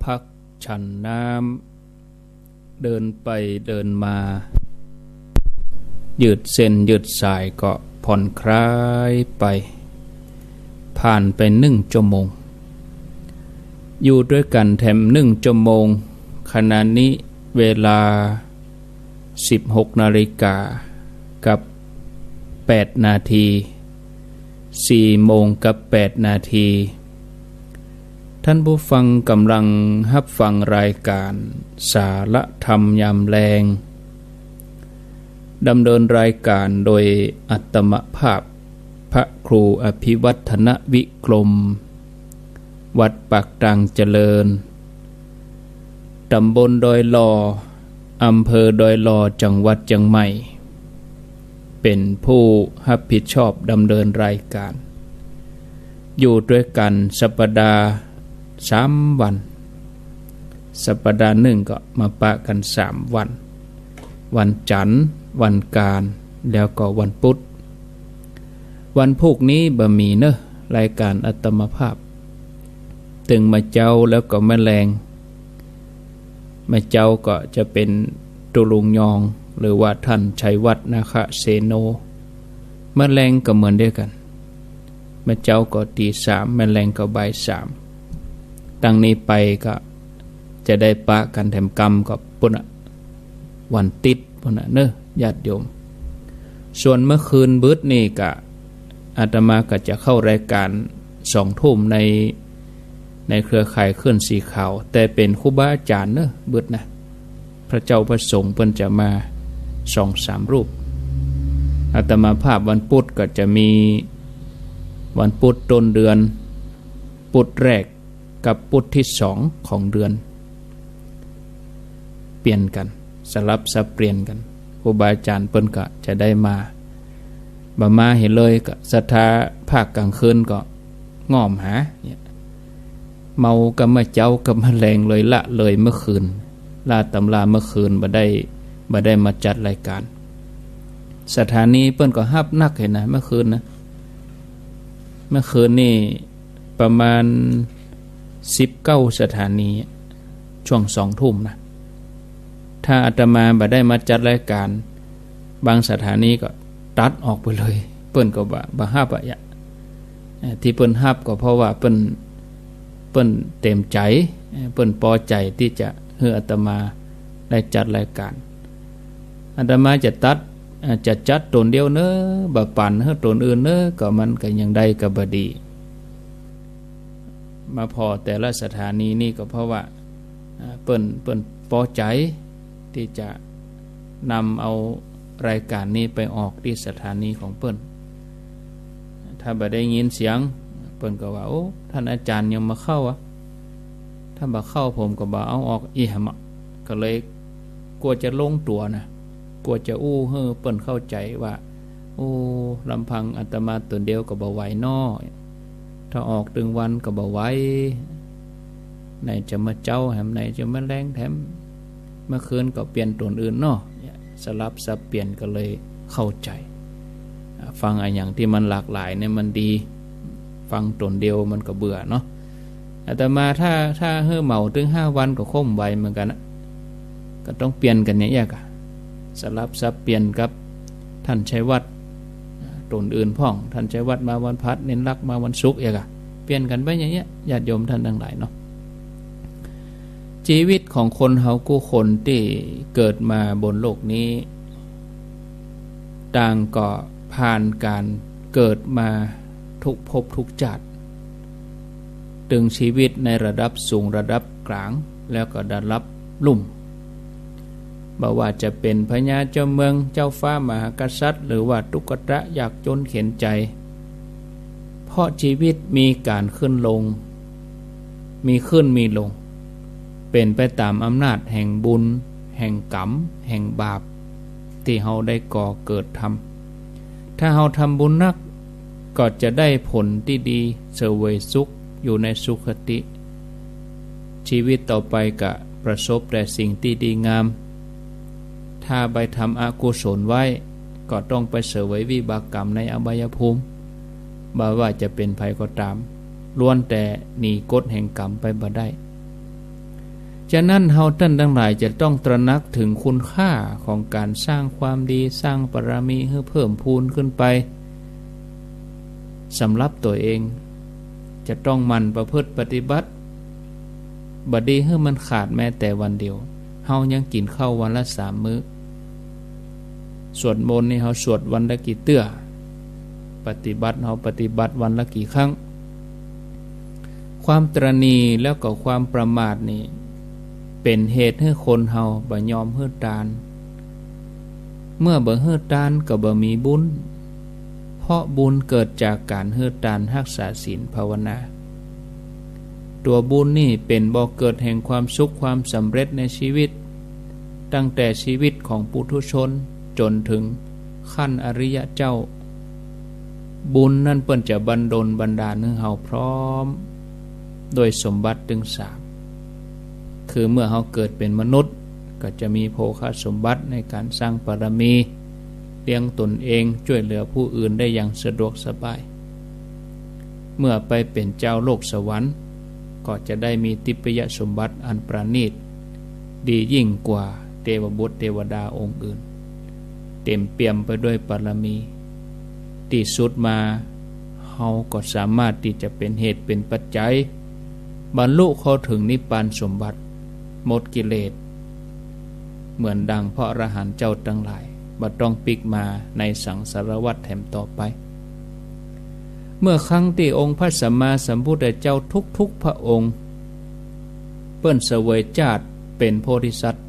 พักฉันน้ำเดินไปเดินมายืดเส้นยืดสายก็ผ่อนคลายไปผ่านไป1 ชั่วโมงอยู่ด้วยกันแถม1 ชั่วโมงขณะนี้เวลา16 นาฬิกากับ8 นาที4 โมงกับ8 นาทีท่านผู้ฟังกำลังรับฟังรายการสาระธรรมยามแลงดำเนินรายการโดยอัตมภาพพระครูอภิวัฒนวิกรมวัดปากตังเจริญตำบลดอยลออำเภอดอยลอจังหวัดเชียงใหม่เป็นผู้รับผิดชอบดำเนินรายการอยู่ด้วยกันสัปดาห์3 วันสัปดาห์หนึ่งก็มาปะกัน3 วันวันจันทร์วันการแล้วก็วันพุธวันพุธนี้บะหมี่เนอะรายการอัตมภาพตึงมาเจ้าแล้วก็แมลงมาเจ้าก็จะเป็นตุลุงยองหรือว่าท่านชัยวัฒน์นาคเสโนแมลงก็เหมือนเดียวกันมาเจ้าก็ตี 3แมลงก็บ่าย 3ตั้งนี้ไปก็จะได้ปะกันแถมกรรมกับปุ่นวันติดปุ่นเนอะญาติโยมส่วนเมื่อคืนบึดนี่ก็อาตมาก็จะเข้ารายการ2 ทุ่มในเครือข่ายเคลื่อนสีขาวแต่เป็นครูบาอาจารย์เนอะบึดนะพระเจ้าพระสงฆ์เพิ่นจะมา2-3 รูปอาตมาภาพวันพุธก็จะมีวันพุธต้นเดือนพุธแรกกับพุธที่2ของเดือนเปลี่ยนกันสลับสับเปลี่ยนกันครูบาอาจารย์เพิ่นก็จะได้มาเห็นเลยก็ศรัทธาภาคกลางคืนก็ง่อมหาเนี่ยเมากับมาเจ้ากับมาแรงเลยละเลยเมื่อคืนลาตำราเมื่อคืนบ่ได้มาจัดรายการสถานีเพิ่นก็ฮับนักเห็นนะเมื่อคืนนะเมื่อคืนนี่ประมาณ19 สถานีช่วง2 ทุ่มนะถ้าอาตมาบ่ได้มาจัดรายการบางสถานีก็ตัดออกไปเลยเปิ้นก็บ่ฮับอ่ะที่เปิ้นฮับก็เพราะว่าเปิ้นเต็มใจเปิ้นพอใจที่จะให้อาตมาได้จัดรายการอาตมาจะจัดตนเดียวเนอะบ่ปั่นให้ตนอื่นเนอะก็มันก็ยังได้ก็บ่ดีมาพอแต่ละสถานีนี่ก็เพราะว่าเปิ้นพอใจที่จะนำเอารายการนี้ไปออกที่สถานีของเปิ้นถ้าบ่ได้ยินเสียงเปิ้นก็ว่าโอ้ท่านอาจารย์ยังมาเข้าอ่ะถ้าบ่เข้าผมก็บ่เอาออกอีหมะก็เลยกลัวจะลงตัวนะกลัวจะอู้เฮ้อเปิ้นเข้าใจว่าโอ้ลำพังอาตมาตนเดียวก็บ่ไหวน้อถ้าออกตึงวันก็บ่ไหวไหนจะมาเจ้าแถมไหนจะมาแรงแถมเมื่อคืนก็เปลี่ยนตนอื่นเนาะสลับสับเปลี่ยนก็เลยเข้าใจฟังอย่างที่มันหลากหลายเนี่ยมันดีฟังตนเดียวมันก็เบื่อเนาะแต่มาถ้าเฮ้อเมาถึง5 วันก็ค่มไวเหมือนกันนะก็ต้องเปลี่ยนกันเนี่ยแยกอะสลับสับเปลี่ยนกับท่านชัยวัฒน์ตนอื่นพ่องท่านชัยวัฒน์มาวันพัดเน้นรักมาวันศุกร์แยกอะเปลี่ยนกันไปอย่างเงี้ยญาติโยมท่านทั้งหลายเนาะชีวิตของคนเฮากู้คนที่เกิดมาบนโลกนี้ต่างก็ผ่านการเกิดมาทุกภพทุกชาติตึงชีวิตในระดับสูงระดับกลางแล้วก็ระดับลุ่มบ่ว่าจะเป็นพญาเจ้าเมืองเจ้าฟ้ามหากษัตริย์หรือว่าตุกตะยากจนเข็นใจเพราะชีวิตมีการขึ้นลงมีขึ้นมีลงเป็นไปตามอำนาจแห่งบุญแห่งกรรมแห่งบาปที่เฮาได้ก่อเกิดทำถ้าเฮาทำบุญนักก็จะได้ผลที่ดีเสวยสุขอยู่ในสุขติชีวิตต่อไปก็ประสบแต่สิ่งที่ดีงามถ้าไปทำอกุศลไว้ก็ต้องไปเสวยวิบากกรรมในอบายภูมิบ่ว่าจะเป็นภัยก็ตามล้วนแต่หนีกฎแห่งกรรมไปบ่ได้ ฉะนั้นเฮาท่านทั้งหลายจะต้องตระหนักถึงคุณค่าของการสร้างความดีสร้างบารมีให้เพิ่มพูนขึ้นไปสำหรับตัวเองจะต้องหมั่นประพฤติปฏิบัติบดีให้มันขาดแม้แต่วันเดียวเฮายังกินข้าววันละ3 มื้อสวดมนต์นี่เฮาสวดวันละกี่เตื้อปฏิบัติเฮาปฏิบัติวันละกี่ครั้งความตระหนี่แล้วก็ความประมาทนี่เป็นเหตุให้คนเฮาบ่ยอมเฮือตานเมื่อบ่เฮือตานก็บ่มีบุญเพราะบุญเกิดจากการเฮือตานรักษาศีลภาวนาตัวบุญนี่เป็นบ่อเกิดแห่งความสุขความสำเร็จในชีวิตตั้งแต่ชีวิตของปุถุชนจนถึงขั้นอริยเจ้าบุญนั่นเปิ้นจะบันดลบันดาลให้เฮาพร้อมโดยสมบัติถึง3คือเมื่อเฮาเกิดเป็นมนุษย์ก็จะมีโภคสมบัติในการสร้างบารมีเลี้ยงตนเองช่วยเหลือผู้อื่นได้อย่างสะดวกสบายเมื่อไปเป็นเจ้าโลกสวรรค์ก็จะได้มีทิพยสมบัติอันประณีตดียิ่งกว่าเทวบุตรเทวดาองค์อื่นเต็มเปี่ยมไปด้วยบารมีที่สุดมาเฮาก็สามารถที่จะเป็นเหตุเป็นปัจจัยบรรลุเข้าถึงนิพพานสมบัติหมดกิเลสเหมือนดังพระอรหันต์เจ้าทั้งหลายบ่ต้องปิกมาในสังสารวัฏแถมต่อไปเมื่อครั้งที่องค์พระสัมมาสัมพุทธเจ้าทุกๆพระองค์เปิ้นเสวยชาติเป็นโพธิสัตว์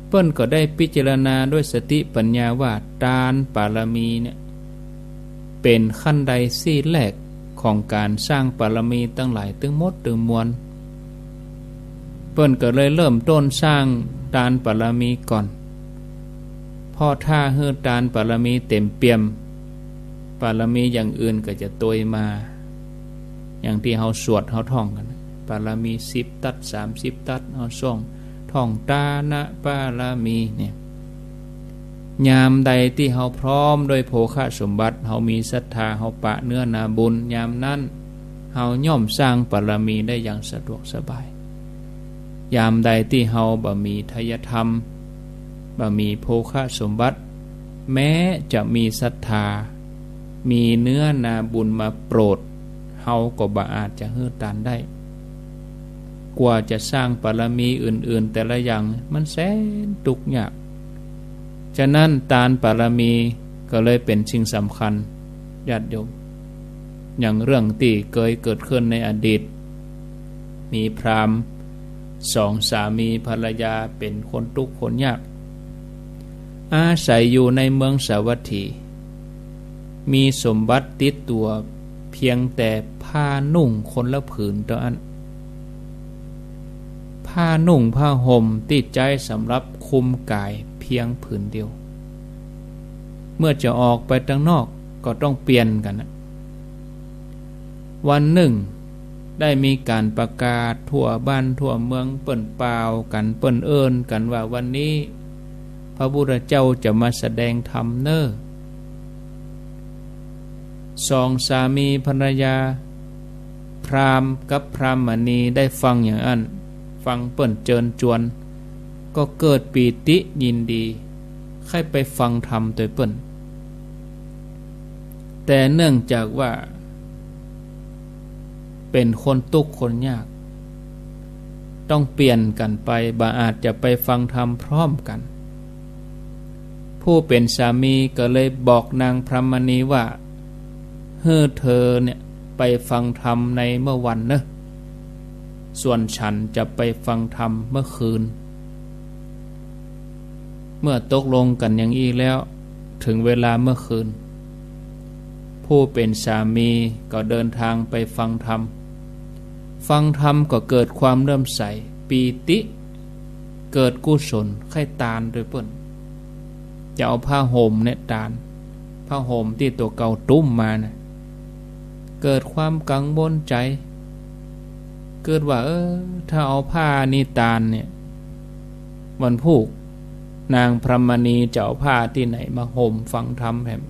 เปิ้นก็ได้พิจารณาด้วยสติปัญญาว่าทานบารมีเนี่ยเป็นขั้นใดซี่แรกของการสร้างบารมีตั้งหลายตึงหมดตึงมวลเปิ้นก็เลยเริ่มต้นสร้างทานบารมีก่อนพอถ้าเฮือทานบารมีเต็มเปี่ยมบารมีอย่างอื่นก็จะตวยมาอย่างที่เฮาสวดเฮาท่องกันบารมี10 ตัด30 ตัดเฮาส่งท่องตานะบารมีเนี่ยยามใดที่เฮาพร้อมโดยโภคสมบัติเฮามีศรัทธาเฮาปะเนื้อนาบุญยามนั้นเฮาย่อมสร้างบารมีได้อย่างสะดวกสบายยามใดที่เฮาบ่มีทายธรรมบ่มีโภคสมบัติแม้จะมีศรัทธามีเนื้อนาบุญมาโปรดเฮาก็บ่อาจจะเฮือตานได้กว่าจะสร้างบารมีอื่นๆแต่ละอย่างมันแสนทุกข์ยากฉะนั้นทานบารมีก็เลยเป็นสิ่งสำคัญญาติโยมอย่างเรื่องที่เคยเกิดขึ้นในอดีตมีพราหมณ์2 สามีภรรยาเป็นคนทุกข์คนยากอาศัยอยู่ในเมืองสาวัตถีมีสมบัติติดตัวเพียงแต่ผ้านุ่งคนละผืนเท่านั้นผ้านุ่งผ้าห่มติดใจสำหรับคุมกายเพียงผืนเดียวเมื่อจะออกไปข้างนอกก็ต้องเปลี่ยนกันวันหนึ่งได้มีการประกาศทั่วบ้านทั่วเมืองเปิ้นเปล่ากันเปิ้นเอิ้นกันว่าวันนี้พระพุทธเจ้าจะมาแสดงธรรมเน้อ2 สามีภรรยาพราหมณ์กับพราหมณีได้ฟังอย่างนั้นฟังเปิ้นเจิญจวนก็เกิดปีติยินดีใครไปฟังธรรมโดยเปิ้นแต่เนื่องจากว่าเป็นคนทุกข์คนยากต้องเปลี่ยนกันไปบ่อาจจะไปฟังธรรมพร้อมกันผู้เป็นสามีก็เลยบอกนางพรหมณีว่าเฮ้อเธอเนี่ยไปฟังธรรมในเมื่อวันนะส่วนฉันจะไปฟังธรรมเมื่อคืนเมื่อตกลงกันอย่างนี้แล้วถึงเวลาเมื่อคืนผู้เป็นสามีก็เดินทางไปฟังธรรมก็เกิดความเริ่มใสปีติเกิดกุศลไข้ตาลโดยเปิ้นจะเอาผ้าห่มเนี่ยตาลผ้าห่มที่ตัวเก่าตุ้มมานะเกิดความกังวลใจเกิดว่าถ้าเอาผ้านี่ตาลเนี่ยวันผูกนางพรหมณีจะเอาผ้าที่ไหนมาห่มฟังธรรมแห่ง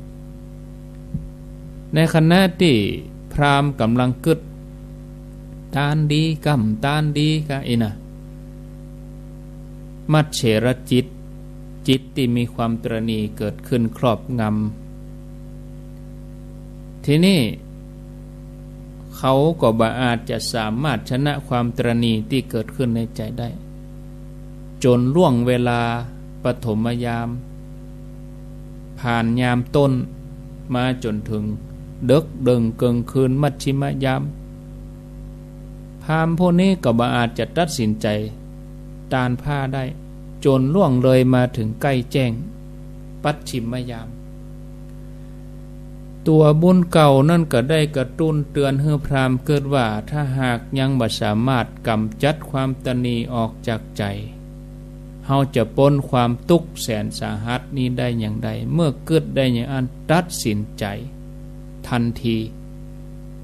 ในขณะที่พราหมณ์กำลังกึดตานดีกำตานดีกะอินะ มัจเฉรจิตจิตที่มีความตระหนี่เกิดขึ้นครอบงำทีนี้เขาก็บ่อาจจะสามารถชนะความตระหนี่ที่เกิดขึ้นในใจได้จนล่วงเวลาปฐมยามผ่านยามต้นมาจนถึงดึกดึงเกิงคืนมัชชิมยามพราหมณ์พวกนี้ก็บ่อาจจะตัดสินใจตานผ้าได้จนล่วงเลยมาถึงใกล้แจ้งปัจฉิมยามตัวบุญเก่านั่นก็ได้กระตุ้นเตือนให้พราหมณ์เกิดว่าถ้าหากยังบ่สามารถกำจัดความตณีออกจากใจเฮาจะพ้นความทุกข์แสนสาหัสนี้ได้อย่างใดเมื่อเกิดได้อย่างอันตัดสินใจทันที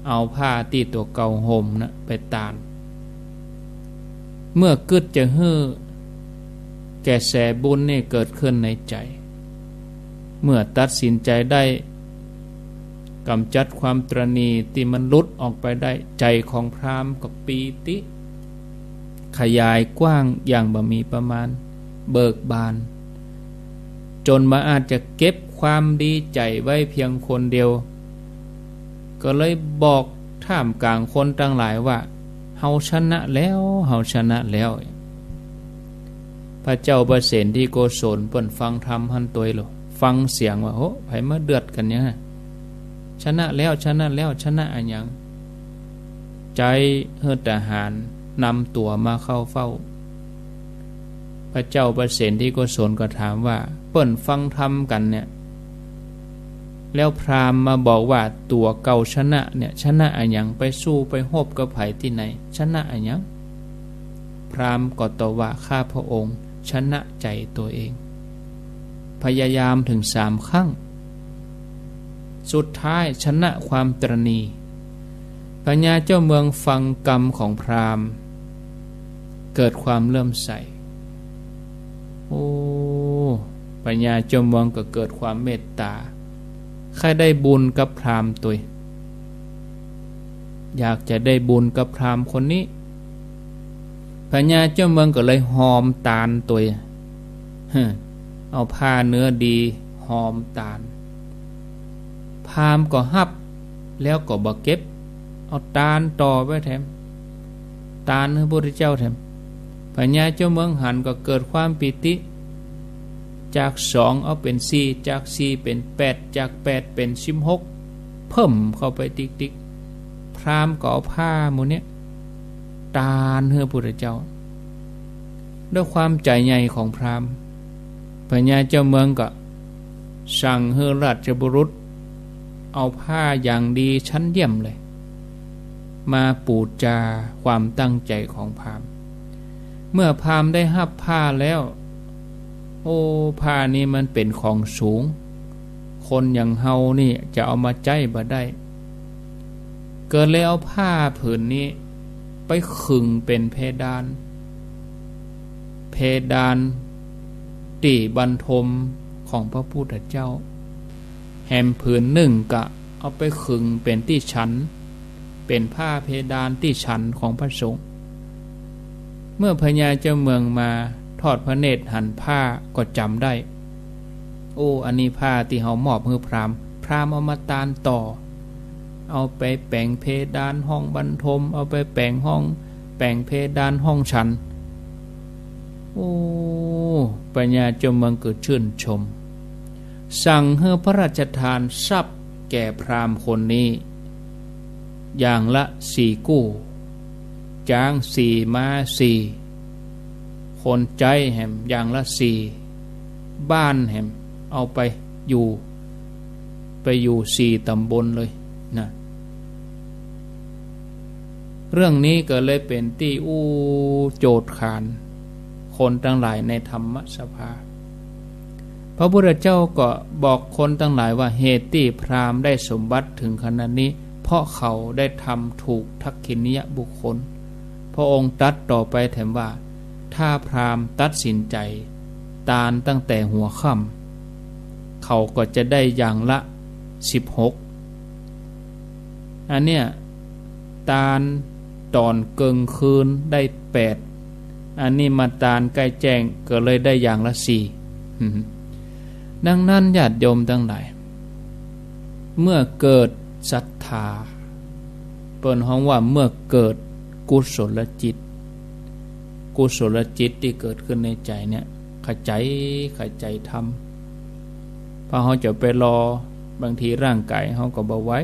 เอาผ้าที่ตัวเก่าห่มนะไปตานเมื่อเกิดจะฮื้อแก่แสบุญนี่เกิดขึ้นในใจเมื่อตัดสินใจได้กำจัดความตระหนี่ที่มันลุดออกไปได้ใจของพราหมณ์กับปีติขยายกว้างอย่างบ่มีประมาณเบิกบานจนมาอาจจะเก็บความดีใจไว้เพียงคนเดียวก็เลยบอกท่ามกลางคนทั้งหลายว่าเฮาชนะแล้วเฮาชนะแล้วพระเจ้าประเสนที่โกศลเปิ้นฟังธรรมหันตัวหรอฟังเสียงว่าโหไผมาเดือดกันเนี่ยชนะแล้วชนะแล้วชนะอันยังใจเฮือทหารนำตัวมาเข้าเฝ้าพระเจ้าประเสนที่โกศลก็ถามว่าเปิ้นฟังธรรมกันเนี่ยแล้วพราหมณ์มาบอกว่าตัวเก่าชนะเนี่ยชนะอันยังไปสู้ไปฮบกับไผที่ไหนชนะอันยังพราหมณ์ก็ตอบว่าข้าพระองค์ชนะใจตัวเองพยายามถึง3 ครั้งสุดท้ายชนะความตระหนี่พญาเจ้าเมืองฟังกรรมของพราหมณ์เกิดความเลื่อมใสโอ้พญาเจ้าเมืองก็เกิดความเมตตาใครได้บุญกับพราหมณ์ตัวอยากจะได้บุญกับพราหมณ์คนนี้พญาเจ้าเมืองก็เลยหอมตาลตัวเอาผ้าเนื้อดีหอมตาลพราหมณ์ก็ฮับแล้วก็บ่เก็บเอาตาลต่อไว้แถมตาลให้พระพุทธเจ้าแถมพญาเจ้าเมืองหันก็เกิดความปิติจาก2เอาเป็น4จาก4เป็น8จาก8เป็น16เพิ่มเข้าไปติ๊กๆพราหมณ์ก็เอาผ้าหมู่นี้ตาลให้พระพุทธเจ้าด้วยความใจใหญ่ของพราหมณ์พญาเจ้าเมืองก็สั่งให้ราชบุรุษเอาผ้าอย่างดีชั้นเยี่ยมเลยมาปูจาความตั้งใจของพราหมณ์เมื่อพราหมณ์ได้รับผ้าแล้วโอ้ผ้านี้มันเป็นของสูงคนอย่างเฮานี่จะเอามาใจบ่ได้เกิดเลยเอาผ้าผืนนี้ไปขึงเป็นเพดานตีบรรทมของพระพุทธเจ้าแหมผืนหนึ่งก็เอาไปขึงเป็นที่ชั้นเป็นผ้าเพดานที่ชั้นของพระสงฆ์เมื่อพญาเจ้าเมืองมาทอดพระเนตรหันผ้าก็จำได้โอ้อันนี้ผ้าที่เฮามอบให้พราหมณ์เอามาตานต่อเอาไปแปลงเพดานห้องบรรทมเอาไปแปลงเพดานห้องชั้นโอ้พญาเจ้าเมืองเกิดชื่นชมสั่งให้พระราชทานทรัพย์แก่พราหมณ์คนนี้อย่างละ4 กู้จ้าง4 ม้า 4คนใจแหมอย่างละ4บ้านแหมเอาไปอยู่4 ตำบลเลยนะเรื่องนี้ก็เลยเป็นที่โจทย์ขานคนทั้งหลายในธรรมสภาพระพุทธเจ้าก็บอกคนทั้งหลายว่าเหตุที่พราหมณ์ได้สมบัติถึงขนาดนี้เพราะเขาได้ทำถูกทักขิณยบุคคลพระองค์ตรัสต่อไปแถมว่าถ้าพราหมณ์ตัดสินใจตานตั้งแต่หัวค่ำเขาก็จะได้อย่างละ16อันเนี้ยตานตอนเกิงคืนได้8 อันนี้มาตานใกล้แจ้งก็เลยได้อย่างละสี่ดังนั้นญาติโยมทั้งหลายเมื่อเกิดศรัทธาเปิ้นฮ้องว่าเมื่อเกิดกุศลจิตกุศลจิตที่เกิดขึ้นในใจเนี่ยขใจทำพอเขาจะไปรอบางทีร่างกายเขาก็บ่ไหว้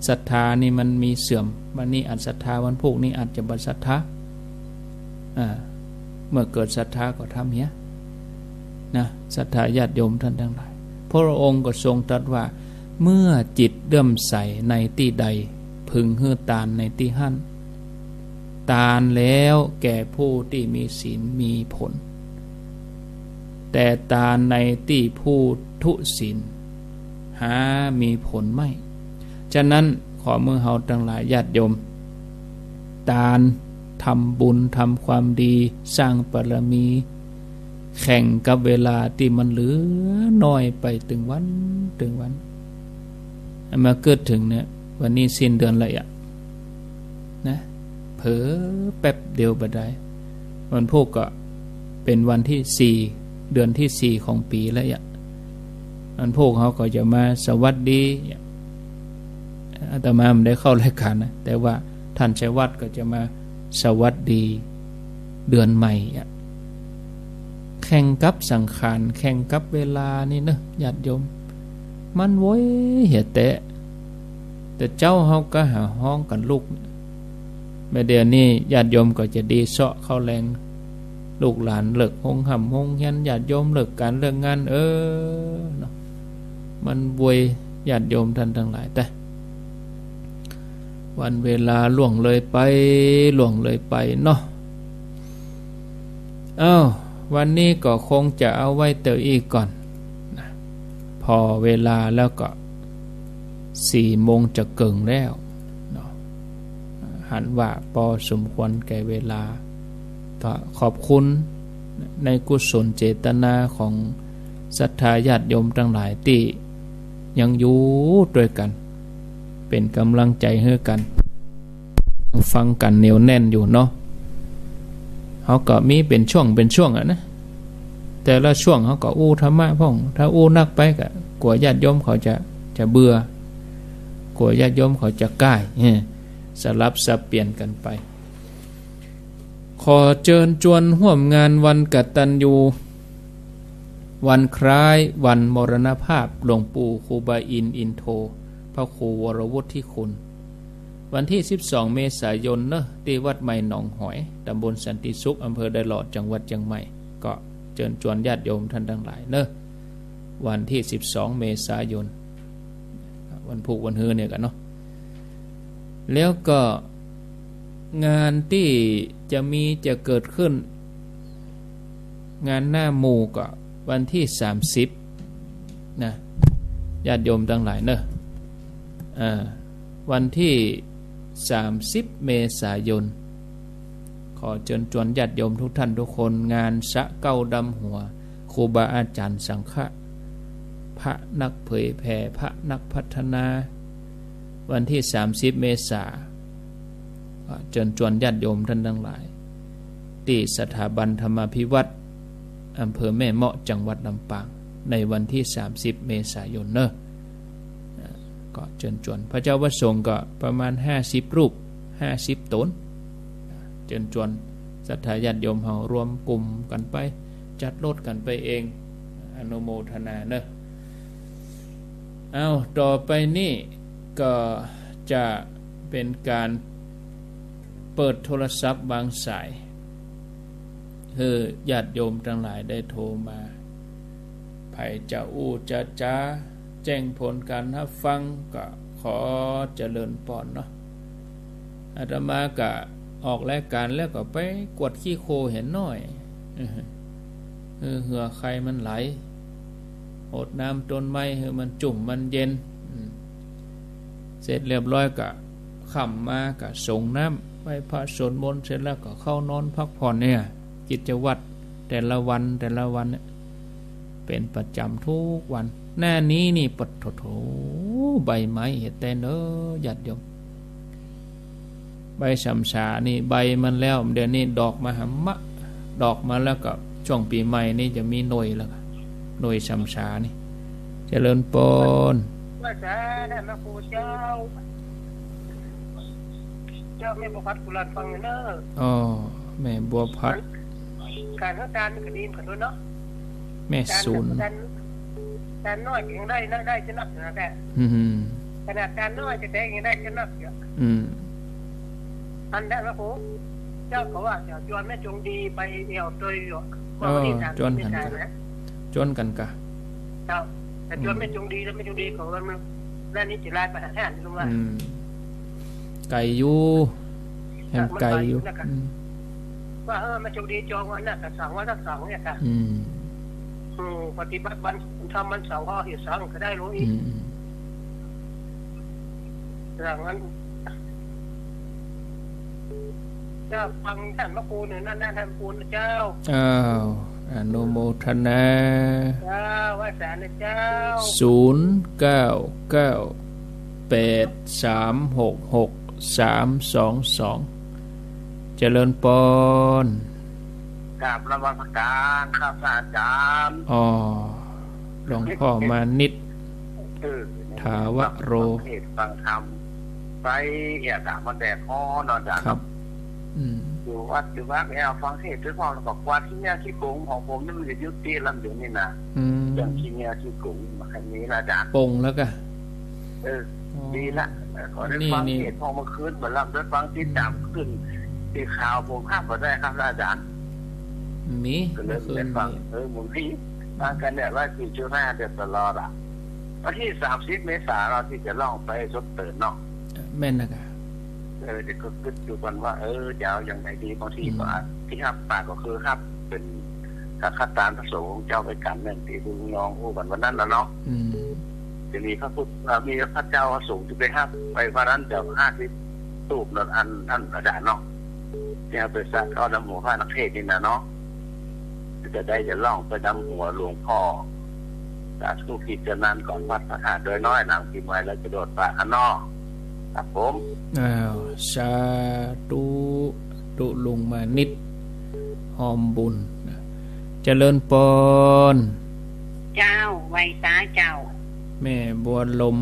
ศรัทธานี่มันมีเสื่อมวันนี้อาจศรัทธาวันพรุ่งนี้อาจจะบ่ศรัทธาเมื่อเกิดศรัทธาก็ทำเหี้ยนะศรัทธาญาติโยมท่านทั้งหลายพระองค์ก็ทรงตรัสว่าเมื่อจิตเลื่อมใสในที่ใดพึงฮื้อตานในที่หั่นตานแล้วแก่ผู้ที่มีศีลมีผลแต่ตานในที่ผู้ทุศีลหามีผลไม่ฉะนั้นขอมือเฮาทั้งหลายญาติโยมตานทำบุญทำความดีสร้างบารมีแข่งกับเวลาที่มันเหลือน้อยไปถึงวันมาเกิดถึงเนี่ยวันนี้สิ้นเดือนละนะเผลอแป๊บเดียวบ่ได้วันพุธก็เป็นวันที่4เดือนที่4ของปีแล้ววันพุธเขาก็จะมาสวัสดีอาตมาไม่ได้เข้ารายการนะแต่ว่าท่านชัยวัฒน์ก็จะมาสวัสดีเดือนใหม่แข่งกับสังขารแข่งกับเวลานี่เนอะญาติโยมมันโว้ยเหี่ยแต่เจ้าเฮาก็หาห้องกันลูกแม่เดี๋ยวนี้ญาติโยมก็จะดีเสาะเข้าแรงลูกหลานเลิกหงห่ำหงยันญาติโยมเลิกการเลิกงานเนาะมันโวยญาติโยมท่านทั้งหลายแต่วันเวลาล่วงเลยไปเนาะวันนี้ก็คงจะเอาไว้เตออีกก่อนนะพอเวลาแล้วก็4 โมงจะเกิงแล้วเนาะหันว่าพอสมควรแก่เวลาก็ขอบคุณในกุศลเจตนาของศรัทธาญาติโยมทั้งหลายที่ยังอยู่ด้วยกันเป็นกำลังใจให้กันฟังกันเหนียวแน่นอยู่เนาะเขาก็มีเป็นช่วงนะแต่ละช่วงเขาก็อู้ธรรมะพ่องถ้าอู้นักไปก็กลัวญาติโยมเขาจะเบื่อกลัวญาติโยมเขาจะก้ายสลับสับเปลี่ยนกันไปขอเชิญชวนร่วมงานวันกตัญญูวันคล้ายวันมรณภาพหลวงปู่ครูบาอินโทพระครูวรวุฒิคุณวันที่12 เมษายนที่วัดใหม่หนองหอยตำบลสันติสุขอำเภอไดหลอดจังหวัดเชียงใหม่ก็เชิญชวนญาติโยมท่านทั้งหลายวันที่12 เมษายนวันพุธวันฮือเนี่ยกันเนาะแล้วก็งานที่จะเกิดขึ้นงานหน้าหมู่ก็วันที่30นะญาติโยมทั้งหลายวันที่30 เมษายนขอเชิญชวนญาติโยมทุกท่านทุกคนงานสะเก้าดำหัวครูบาอาจารย์สังฆะพระนักเผยแผ่พระนักพัฒนาวันที่30 เมษายนเชิญชวนญาติโยมท่านทั้งหลายที่สถาบันธรรมาภิวัตรอำเภอแม่เมาะจังหวัดลำปางในวันที่30 เมษายนก็เชิญชวนพระเจ้าประสงค์ก็ประมาณ50 รูป50 ตนเชิญชวนศรัทธาญาติโยมเฮารวมกลุ่มกันไปจัดรถกันไปเองอนุโมทนาต่อไปนี่ก็จะเป็นการเปิดโทรศัพท์บางสายญาติโยมทั้งหลายได้โทรมาไผจะอู้จะจ้าแจ้งผลการรับฟังก็ขอเจริญพรเนาะอาตมาก็ออกรายการแล้วก็ไปกวดขี้โคเห็นน้อยเหือใครมันไหลอดน้ำต้นไม้มันจุ่มมันเย็นเสร็จเรียบร้อยก็ค่ำมาก็ส่งน้ำไปพระสวดมนต์เสร็จแล้วก็เข้านอนพักผ่อนเนี่ยกิจวัตรแต่ละวันเนี่ยเป็นประจำทุกวันหน้านี้นี่ปดโถใบไม้เห็ดแต่ญาติโยมใบสำสานี่ใบมันแล้วเดี๋ยวนี้ดอกมหามะ ดอกมาแล้วก็ช่วงปีใหม่นี่จะมีหน่วยแล้วก็หน่วยชำชานี่เจริญปนว่าจะได้มาครูเจ้าไม่บัวพัดกุหลาบฟังเนอะอ๋อแม่บัวพัดการทักการกระดิ่งกันด้วยเนาะแม่ศูนย์การน้อยยังได้จะนักนะแต่ขนาดการน้อยจะแต่ยังได้จะนักเยอะอันได้มาครูเจ้าเขาว่าจวนแม่จงดีไปเดี่ยวตัวอยู่จวนกันจวนกันกะเจ้าแต่จวนไม่จงดีแล้วไม่จงดีของมันด้านนี้จะไล่ไปหาแห่ลงมาไก่อยู่แหมไก่อยู่ว่าไม่จงดีจองวันน่ะสั่งว่าสักสั่งเนี่ยค่ะปฏิบัติวันทำมันเสาร์เหตุสั่งก็ได้รู้อีกอย่างนั้นเจ้าฟังท่านพระครูเนี่ยนั่นท่านครูเจ้าอนุโมทนาเจ้าว่าสารเจ้า0998366322เจริญปนกราบนมัสการครับอาจารย์หลวงพ่อมานิดถาวโรเทศฟังธรรมไปเอียดามันแดดฮ้อนอนจังครับอยู่วัดอยู่วัดแล้วฟังเทศด้วยพ่อบอกว่าที่เนี่ยที่กรุงของผมนี่มันจะยุติลำเดือนนี่นะอย่างที่เนี่ยที่กรุงมาคันนี้นะอาจารย์ปงแล้วก็ดีละขอได้ฟังเทศพอมาคืนเหมือนลำด้วยฟังที่จำขึ้นที่ข่าวผมห้ามก็ได้ครับอาจารย์มีก็เลยได้ฟังหมุนที่ฟังกันเนี่ยว่าที่จุฬาเดือดตลอดวันที่30 เมษายนเราที่จะล่องไปสดเติร์นเนาะแม่นนะเดี๋ยวก็คิดอยู่กันว่าจะเอาอย่างไรดีบางทีก็ที่ห้ามปากก็คือห้ามเป็นขัดตามพระสงฆ์เจ้าไปกันนั่นที่ดูน้องอู้กันวันนั้นแล้วเนาะจะมีพระพุทธมีพระเจ้าสูงจะไปห้ามไปวันนั้นจะ50 ตูบนั่นอันอาจารย์เนาะที่เอาไปสร้างเอาดำหัวพระนักเทศนี่นะเนาะจะได้จะล่องไปดำหัวหลวงพ่อจากทุกกิจนานก่อนวัดพระธาตุโดยน้อยหลังปีใหม่แล้วจะโดดป่าข้างนอกครับผมสาธุตุลุงมานิดหอมบุญเจริญปนเจ้าไวสาเจ้าแม่บัวลม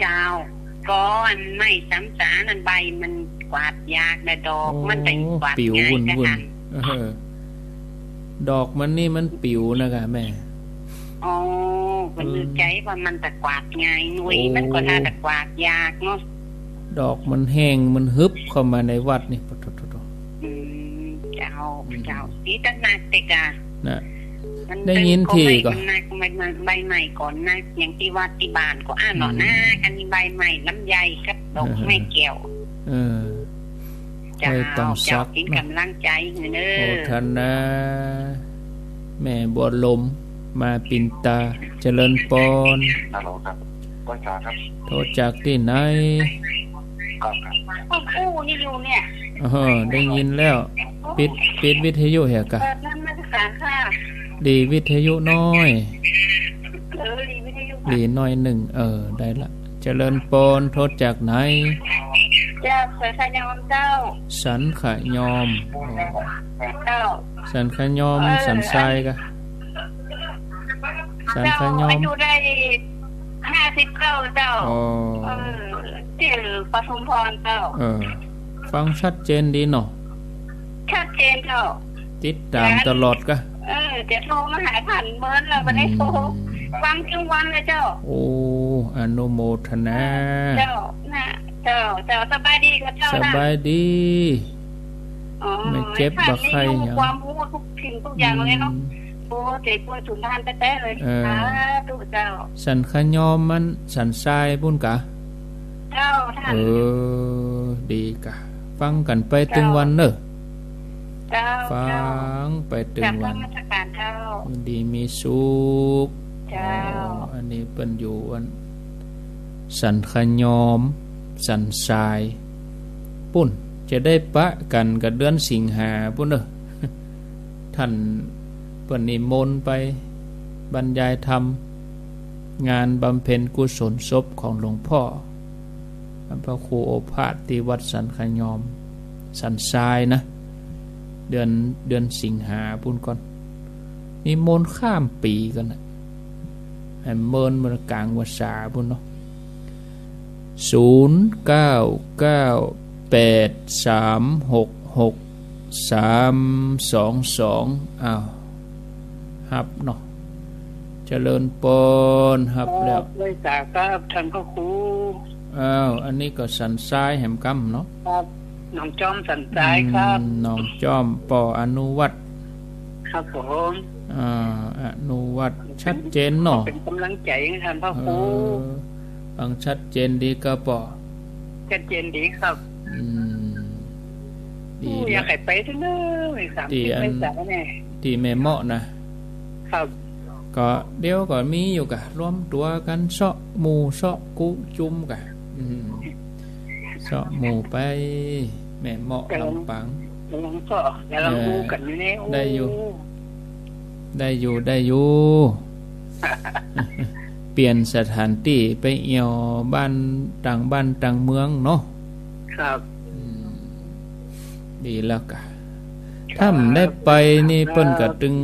เจ้าก้อนไม่ซ้ำสานั่นใบมันกวาดยากแต่ดอกมันแต่กวาดง่ายขนาดดอกมันนี่มันปิวนะคะแม่มันนึกใจว่ามันตะกวาดง่ายหน่วยมันก็น่าตะกวาดยากเนาะดอกมันแห้งมันฮึบเข้ามาในวัดนี่ปะเจ้าสีตั้งนานเตกะนะได้ยินทีก่อนใบใหม่ก่อนนะอย่างที่วัดที่บ้านก็อ่านหน่อหน้าอันนี้ใบใหม่ลำไยกับดอกไม้แก้วเจ้ากินกำลังใจเด้อโอทนาแม่บัวลมมาปินตาเจริญปนฮัลโหลครับก้อยขาครับโทรจากที่ไหนคู่นี่อยู่เนี่ยได้ยินแล้วปิดวิทยุเหรอกะนั่นมาศึกษาค่ะดีวิทยุน้อยดีวิทยุดีน้อยหนึ่งได้ละเจริญปนโทรจากไหนเจ้าสันขยอมเจ้าสันขยอมเจ้าสันขยอมสันทรายกะสันขยอมอยู่ได้50 เจ้าชื่อปทุมพรเจ้าฟังชัดเจนดีเนาะชัดเจนเจ้าติดตามตลอดกะจะโทรมาหาผ่านเบอร์แล้วไม่ได้โทรฟังทุกวันเลยเจ้าโอ้อนุโมทนาเจ้านะเจ้าสบายดีกับเจ้าสบายดีไม่เจ็บบ่ไข้หยังความรู้ทุกสิ่งทุกอย่างเลยเนาะโอ้เจ็บปวดสุนทานแท้ๆเลยทุกเจ้าสันขยอมมันสันทรายบุญกะเจ้าท่านดีกะฟังกันไปถึงวันเนอะฟังไปถึงวันดีมีสุขอันนี้เป็นอยู่วันสันขยอมสันทรายปุ่นจะได้ปะกันกับเดือนสิงหาปุ่นเนอะท่านเปิ่นนิมนต์ไปบรรยายธรรมงานบำเพ็ญกุศลศพของหลวงพ่อพระครูโอภาสที่วัดสันขยอมสันทรายนะ เดือนสิงหาพุ่นก่อนนี่มนข้ามปีกันนะให้เมินมันกลางวษาพุ่นเนาะ0998366322อ้าวฮับเนาะเจริญปนฮับแล้วเลยจ้าครับท่านพระครูอ้าวอันนี้ก็สันทรายแหมกำเนาะครับน้องจอมสันทรายครับน้องจอมปออนุวัตครับผมอนุวัตชัดเจนเนาะเป็นกำลังใจให้ท่านพระครูฟังชัดเจนดีก็ปอชัดเจนดีครับดีอยากให้ไปเถอะเนอะ30 เมษายนเนี่ยที่แม่เหมาะนะครับก็เดี๋ยวก็มีอยู่กะรวมตัวกันเซาะหมู่เซาะกุจุ่มกะเซาะหมู่ไปแม่เหมาะลำปางลำเซาะแล้วลำดูกันอยู่นี่ได้อยู่เปลี่ยนสถานที่ไปเอี่ยวบ้านต่างเมืองเนาะครับดีแล้วกะถ้าได้ไปนี่เปิ้นก็ตึง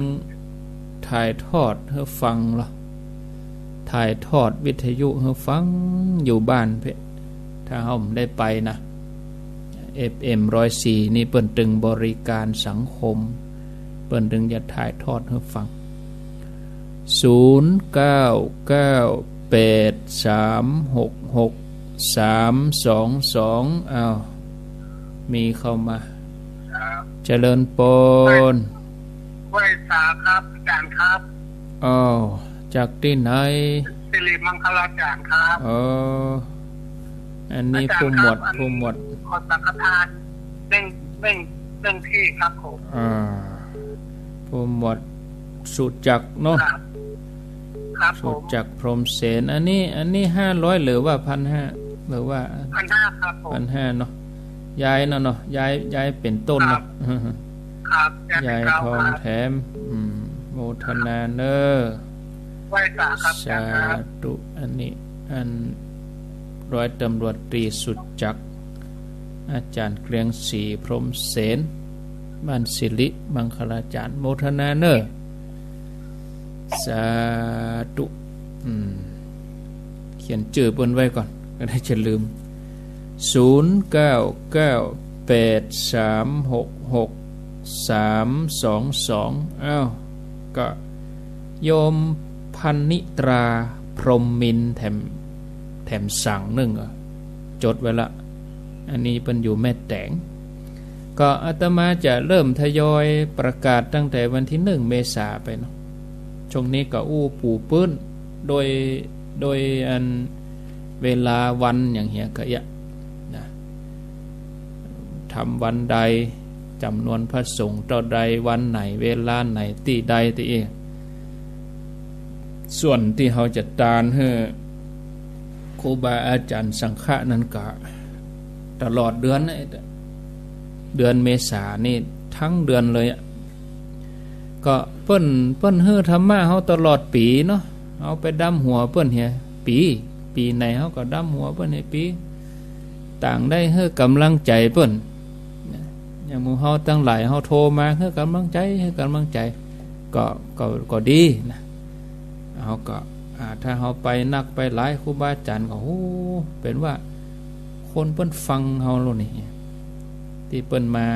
ถ่ายทอดให้ฟังเหรอถ่ายทอดวิทยุให้ฟังอยู่บ้านเพ่ถ้าเฮาได้ไปนะ FM 104นี่เปิ้นตึงบริการสังคมเปิ้นตึงจะถ่ายทอดให้ฟัง0998366322อ้าวมีเข้ามาเจริญปนไหว้สาครับอาจารย์ครับจากที่ไหนสิริมังคลาจารย์ครับอันนี้ผู้หมวดขอสังฆทานเร่งที่ครับผมผู้หมวดสุจักรเนาะครับสุจักรพรหมเสนอันนี้500หรือว่า 1,500 หรือว่า 1,500 ครับผม 1,500 เนาะยายเนาะยายเป็นต้นเนาะครับยายทองแถมโมทนาเนอไหว้สาครับสาธุอันนี้อันร้อยตำรวจตรีสุจักรอาจารย์เกรียงศรีพรหมเสนบ้านสิริมังคลาจารย์โมทนาเนอสาธุเขียนชื่อบนไว้ก่อนก็ได้จะลืม0998366322อ้าวก็โยมพันนิตราพรหมมินแถมสั่งนึงจดไว้ละอันนี้เป็นอยู่แม่แตงก็อาตมาจะเริ่มทยอยประกาศตั้งแต่วันที่1 เมษายนไปเนาะช่วงนี้ก็ปู่ปื้นโดยอันเวลาวันอย่างเหี้ยก็นะทำวันใดจำนวนพระสงฆ์ต่อใดวันไหนเวลาไหนที่ใดที่เองส่วนที่เขาจะตานให้ครูบาอาจารย์สังฆะนั้นก็ตลอดเดือนเมษายนนี่ทั้งเดือนเลยก็เปิ้นเฮือธรรมะเฮาตลอดปีเนาะเอาไปดำหัวเปิ้นเฮียปีไหนเฮาก็ดำหัวเปิ้นให้ปีต่างได้เฮือกำลังใจเปิ้นอย่างหมู่เฮาตั้งหลายเฮาโทรมาเฮือกำลังใจก็ดีนะเฮาก็ถ้าเฮาไปนักไปหลายครูบาอาจารย์ก็โอ้เป็นว่าคนเปิ้นฟังเฮาโลนี่ที่เปิ้นมา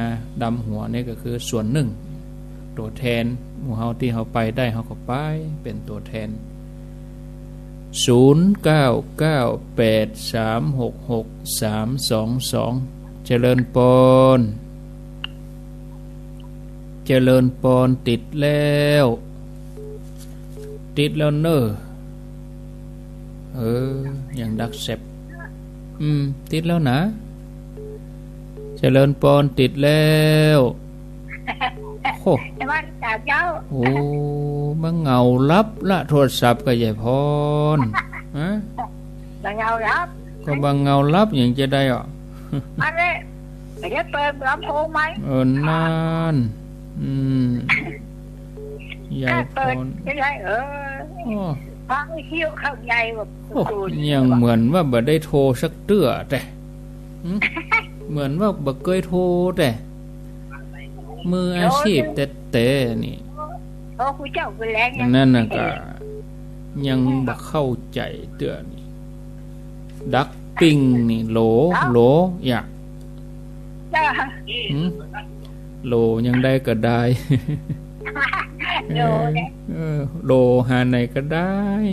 ดำหัวนี่ก็คือส่วนหนึ่งตัวแทนหมู่เฮาที่เฮาไปได้เฮาก็ไปเป็นตัวแทน0998366322เจริญปนติดแล้วเนอะอย่างดักเสพติดแล้วนะเจริญปนติดแล้วโอ้โหมาเงาลับละโทรศัพท์ก็ใหญ่พรฮะบังเงาลับก็บังเงาลับอย่างจะได้อ่ะอะไรจะเปิดลำโพงไหมนั่นใหญ่พรจะได้ฟังเที่ยวเข้าใหญ่แบบยังเหมือนว่าบ่ได้โทรสักเตื้อแต่เหมือนว่าบ่เคยโทรแต่ มืออาชีพแต่นี่ผู้เจ้าไปแล้วนั่นน่ะก็ยังบ่เข้าใจเตือนนี่ดักปิ้งนี่โหลอยากโหลยังได้ก็ได้โหลหาไหนก็ได้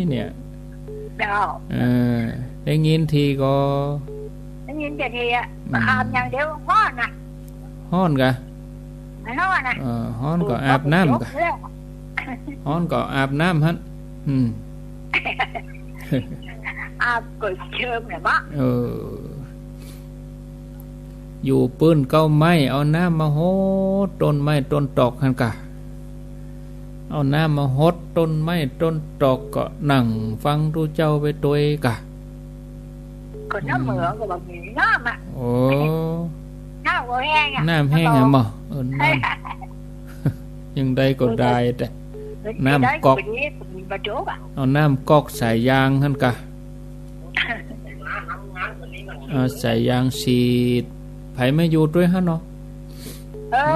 เนี่ยได้ยินทีก็ได้ยินแต่ทีอ่ะอาบอย่างเดียวฮ้อนนะฮ้อนกะฮ้อนนะฮ้อนก็อาบน้ำกะฮ้อนก็อาบน้ำฮะอาบก็เชิมเนี่ยบ้าอยู่ปื้นเก้าไม้เอาน้ำมาโหดต้นไม้ต้นตอกหันกะเอาน้ำมาหดต้นไม้ต้นตอกก็นั่งฟังรู้เจ้าไปตัวกะก็น้ำเหมืองก็แบบมีน้ำอ่ะโอ้น้ำก็แห้งอ่ะน้ำแห้งอ่ะมั้งน้ำยังได้ก็ได้แต่น้ำก๊อกเอาน้ำก๊อกใส่ยางหันกะใส่ยางฉีดไผไม่อยู่ด้วยฮะเนาะ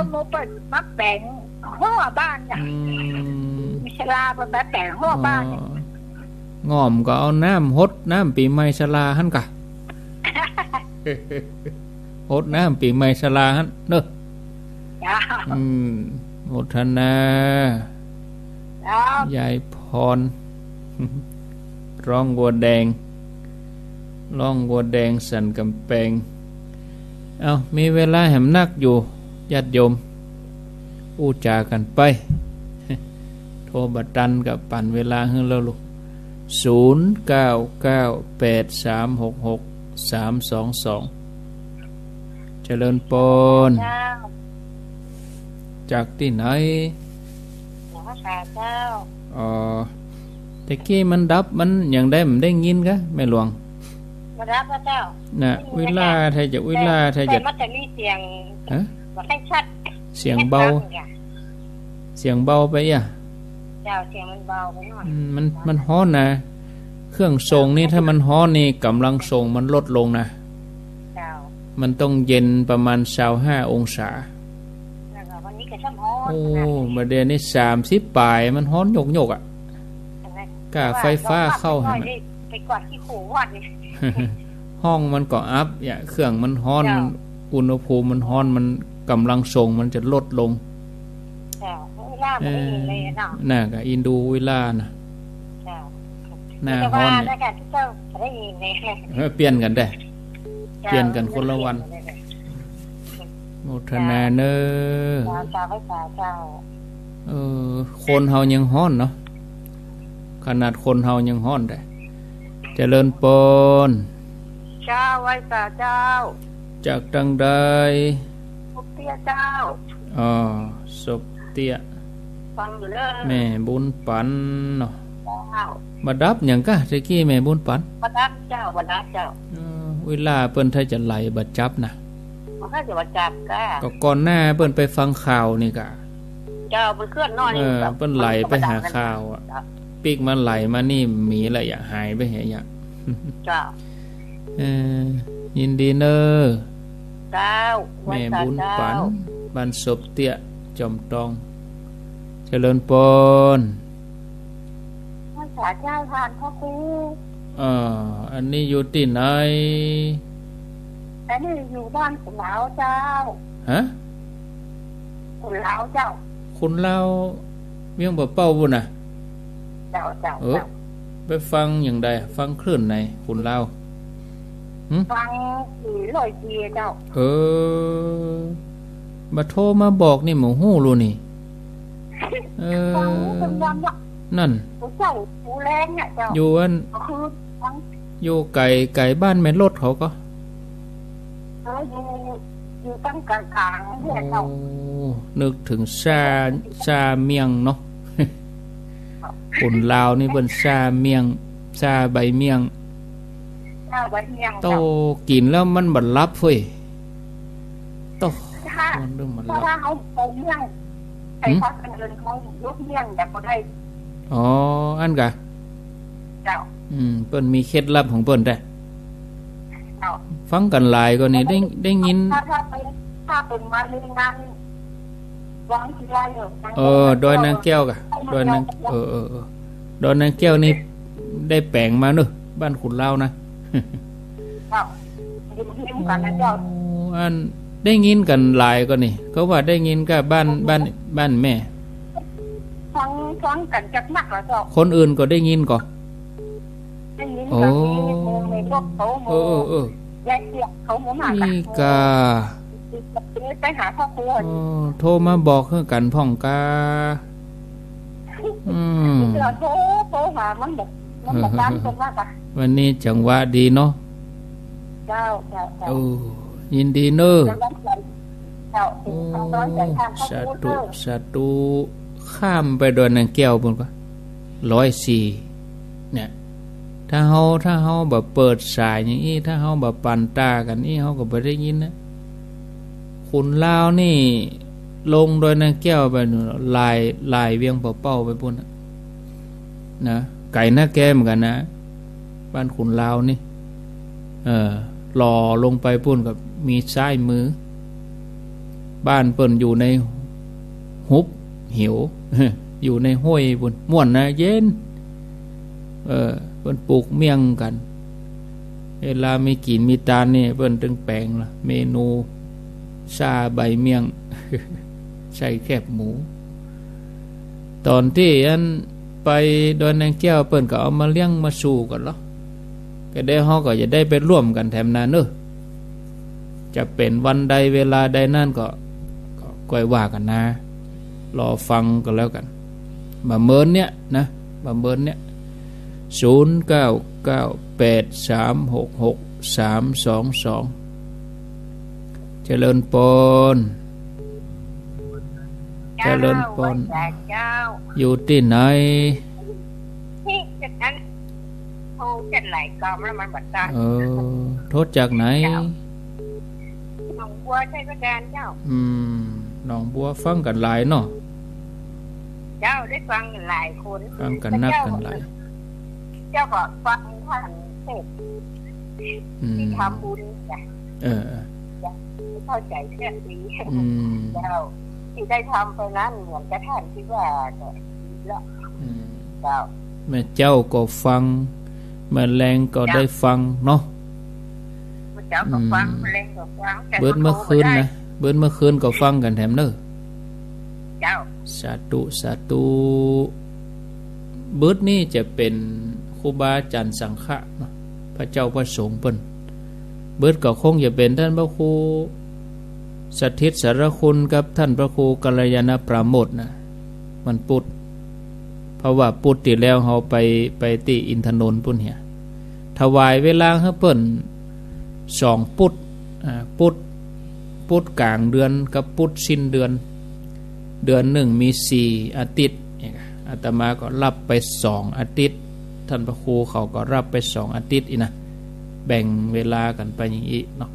โมเปิดมาแปลงหัวบ้านอ่ะมิชลาเปิดมาแปลงหัวบ้านง่อมก็เอาน้ำหดน้ำปีใหม่ชลาหันกะหดน้ำปีใหม่ชลาหันเนอะโมทนายายพรร้องวัวแดงร้องวัวแดงสันกำแพงเอามีเวลาแหมนักอยู่ญาติโยมอู้จากันไปโทรบัดดันกับปั่นเวลาให้เราลูก0998366322เจริญปนจากที่ไหนแต่กี้มันดับมันอย่างได้มันได้ยินกะแม่หลวงมารับพระเจ้าน่ะเวลาไทยจะเวลาไทยจะมันจะมีเสียงบ่ค่อยชัดเสียงเบาไปอ่ะเจ้าเสียงมันเบาไปหน่อยมันฮ้อนนะเครื่องทรงนี่ถ้ามันฮ้อนนี่กำลังทรงมันลดลงนะเจ้ามันต้องเย็นประมาณ25องศาวันนี้ก็ช่ำฮ้อนโอ้มาเดือนนี้30ปลายมันฮ้อนหยกๆอ่ะกะไฟฟ้าเข้าให้ไปกวาดที่หูวัดนี่ห้องมันก็อัพเนี่ยเครื่องมันฮ้อนมันอุณหภูมิมันฮ้อนมันกำลังส่งมันจะลดลงน่ะก็อินดูเวลาน่ะหน้าฮ้อนเนี่ยเปลี่ยนกันได้เปลี่ยนกันคนละวันโมทนาเนอคนเฮายังฮ้อนเนาะขนาดคนเฮายังฮ้อนได้เจริญปนเจ้าไว้สาเจ้าจากดังใดสุเตี้ยเจ้าสุเตี้ยฟังอยู่เลยแม่บุญปันเนาะมาดับอย่างกะตะกี้แม่บุญปันมาดับเจ้ามาดับเจ้าเวลาเปิ้นถ้าจะไหลบัดจับนะถ้าจะบัดจับก็ก่อนหน้าเปิ้นไปฟังข่าวนี่กะเจ้าไปเคลื่อนนอนนี่เปิ้นไหลไปหาข่าวอ่ะปีกมันไหลมานี่หมีอะไรอย่าหายไปเหยอ่ะเจ้ายินดีเนอเจ้าแม่บุญปันบ้านศพเตี้ยจอมตองเจริญปนภาษาเจ้าทานพ่อครูอันนี้อยู่ที่ไหนอันนี้อยู่บ้านคุณเหลาเจ้าฮะคุณเหลาเจ้าคุณเหลาเมียงบ่เป้าบุญน่ะเจ้าไปฟังอย่างใดฟังคลื่นไหนคุณเหลาฟัง400 เจ้ามาโทรมาบอกนี่หมูฮู้รู้นี่นั่นเจ้าผู้แรงเนี่ยเจ้าอยู่อันอยู่ไก่บ้านแม่รถเขาก็อยู่ตั้งกลางเนี่ยเจ้านึกถึงชาเมียงเนาะคนลาวนี่เบิ่นชาเมียงชาใบเมียงโตกินแล้วมันบัดลับเฟ้ยโตมันเรื่องมันลับถ้าเอาไปเมี่ยงไอ้พักกันเดินเขายกเมี่ยงแต่บ่ได้อันกะเจ้าเปิ้นมีเคล็ดลับของเปิ้นได้ฟังกันหลายก็นี่ได้ยินถ้าเป็นมาเรื่องงาน ดอยนางแก้วกะดอยนางดอยนางแก้วนี่ได้แปลงมาเนอะบ้านขุนเล่านะอันได้ยินกันหลายก็นี่เขาว่าได้ยินกับบ้านแม่ฟังกันจักนักแล้วเจ้าคนอื่นก็ได้ยินก็ได้ยินกันนี่โมในรถเขาโมแยกเสียเขาโมมากนี่กะไปหาพ่อครัวโทรมาบอกคือกันพ่องกาโทรหามันบอกตามคนมากอ่ะวันนี้จังหวะดีเนาะเจ้ายินดีเนอะสาธุข้ามไปโดนนางแก้วบนก็104เนี่ยถ้าเฮาแบบเปิดสายอย่างนี้ถ้าเฮาแบบปั่นตากันนี่เฮาก็บ่ได้ยินนะขุนลาวนี่ลงโดยนางแก้วไปลายเวียงเป่าไปพุ่นนะไก่หน้าแก้เหมือนกันนะบ้านขุนลาวนี่หล่อลงไปพุ่นกับมีซ้ายมือบ้านเปิ้นอยู่ในหุบหิวอยู่ในห้วยพุ่นม่วนนะเย็นเปิ้นปลูกเมี่ยงกันเวลามีกินมีตาลนี่เปิ้นตึงแปลงล่ะเมนูชาใบเมี่ยงใส่แคบหมูตอนที่อันไปดอยนางแก้วเปิ้นก็เอามาเลี้ยงมาสู่กันเนาะก็ได้เฮาก็จะได้ไปร่วมกันแถมนั้นจะเป็นวันใดเวลาใดนั่นก็ก้อยว่ากันนะรอฟังกันแล้วกันมาเมินเนี่ยนะมาเมินเนี่ย0998366322เจริญปนเจริญปนอยู่ที่ไหนที่จัดนั้นโทรจัดไหลกอมแล้วมันบัดตาโทษจากไหนหนองบัวใช่ก็แดนเจ้าหนองบัวฟังกันหลายเนาะเจ้าได้ฟังกันหลายคนฟังกันนักกันหลายเจ้าก็ฟังท่านเทศที่ทำบุญจ้ะเข้าใจแค่นี้เจ้าที่ได้ทำไปนั้นเหมือนกับท่านที่ว่าก็แล้วเจ้าแม่เจ้าก็ฟังแม่แรงก็ได้ฟังเนาะแม่เจ้าก็ฟังแม่แรงก็ฟังเบิดเมื่อคืนนะเบิดเมื่อคืนก็ฟังกันแถมเนอะเจ้าสาธุเบิดนี่จะเป็นครูบาอาจารย์สังฆะเนาะพระเจ้าพระสงฆ์เปิ้นเบิดก็คงจะเป็นท่านพระครูสถิตสารคุณกับท่านพระครูกัลยาณปราโมทย์นะมันปุดเพราะว่าปุดติแล้วเฮาไปที่อินทนนท์พุ่นเหี่ยถวายเวลาให้เปิ้น2ปุดกลางเดือนกับปุดสิ้นเดือนหนึ่งมี4อาทิตย์อาตมาก็รับไป2อาทิตย์ท่านพระครูเขาก็รับไป2อาทิตย์อีนะแบ่งเวลากันไปอย่างนี้เนาะ